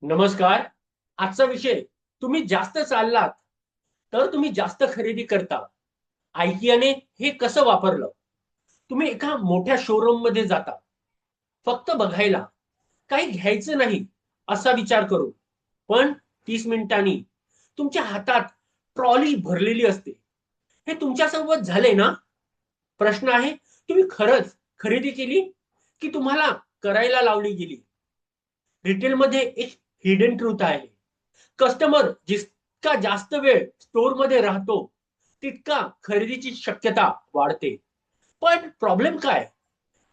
नमस्कार. आजचा विषय, तुम्ही जास्त चाललात तर तुम्ही जास्त खरेदी करता. आयकियाने हे कसं वापरलं? तुम्ही एका मोठ्या शोरूम मध्ये जाता फक्त बघायला, काही घ्यायचं नाही असा विचार करू. पण 30 मिनिटांनी तुमच्या हातात ट्रॉली भरलेली असते. हे तुमच्यासोबत झालंय ना? प्रश्न आहे, तुम्ही खरंच खरेदी केली की तुम्हाला करायला लावली गेली? रिटेलमध्ये एक हिडन ट्रूथ आहे. कस्टमर जितका जास्त वेळ स्टोर मध्ये राहतो तितका खरेदीची शक्यता वाढते. पण प्रॉब्लेम काय?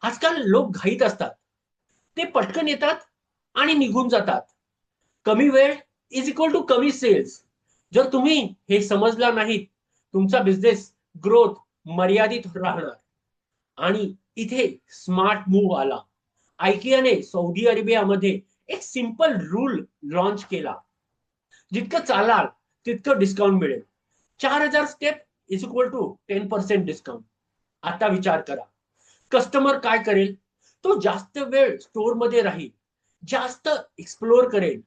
आजकाल लोक घाईत असतात. ते पटकन येतात आणि निघून जातात. कमी वेळ इज इक्वल टू कमी सेल्स. जर तुम्ही हे समजला नाही, तुमचा बिझनेस ग्रोथ मर्यादित राहणार. आणि इथे स्मार्ट मूव्ह आला. आयकियाने सौदी अरेबियामध्ये एक सिंपल रूल लॉन्च केला. जितकं चालाल तितकं डिस्काउंट मिळेल. 4,000 step is equal to 10% discount. आता विचार करा, कस्टमर काय करेल? तो जास्त वेळ स्टोर मध्ये राहील, जास्त एक्सप्लोर करेल,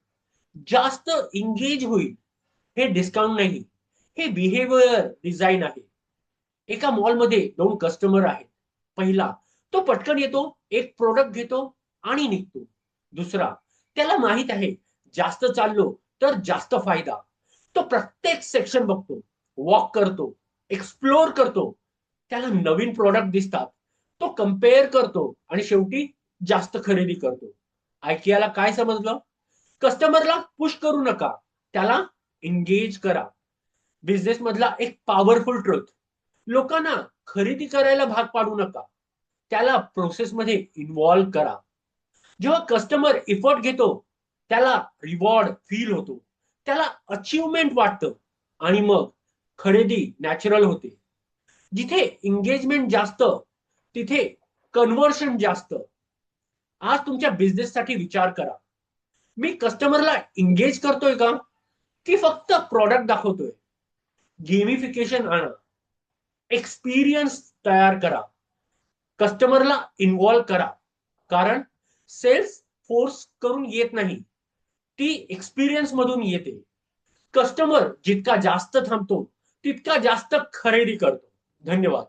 जास्त इंगेज होईल. हे डिस्काउंट नाही, हे बिहेवियर डिझाईन आहे. एका मॉलमध्ये दोन कस्टमर आहेत. पहिला, तो पटकन येतो, एक प्रोडक्ट घेतो आणि निघतो. दुसरा, त्याला माहित आहे जास्त चाललो तर जास्त फायदा. तो प्रत्येक सेक्शन बघतो, वॉक करतो, एक्सप्लोर करतो. त्याला नवीन प्रोडक्ट दिसतात, तो कम्पेअर करतो आणि शेवटी जास्त खरेदी करतो. आयकियाला काय समजलं? कस्टमरला पुश करू नका, त्याला एंगेज करा. बिझनेस मधला एक पॉवरफुल ट्रुथ. लोकांना खरेदी करायला भाग पाडू नका, त्याला प्रोसेस मध्ये इन्व्हॉल्व करा. जेव्हा कस्टमर इफर्ट घेतो, त्याला रिवॉर्ड फील होतो, त्याला अचीवमेंट वाटतं आणि मग खरेदी नॅचरल होते. जिथे एंगेजमेंट जास्त, तिथे कन्व्हर्शन जास्त. आज तुमच्या बिझनेस साठी विचार करा, मी कस्टमरला एंगेज करतोय का, की फक्त प्रॉडक्ट दाखवतोय? गेमिफिकेशन आणा, एक्सपिरियन्स तयार करा, कस्टमरला इन्व्हॉल्व करा. कारण सेल्स फोर्स करून येत नाही, ती एक्सपिरियन्स मधून येते. कस्टमर जितका जास्त थांबतो तितका जास्त खरेदी करतो. धन्यवाद.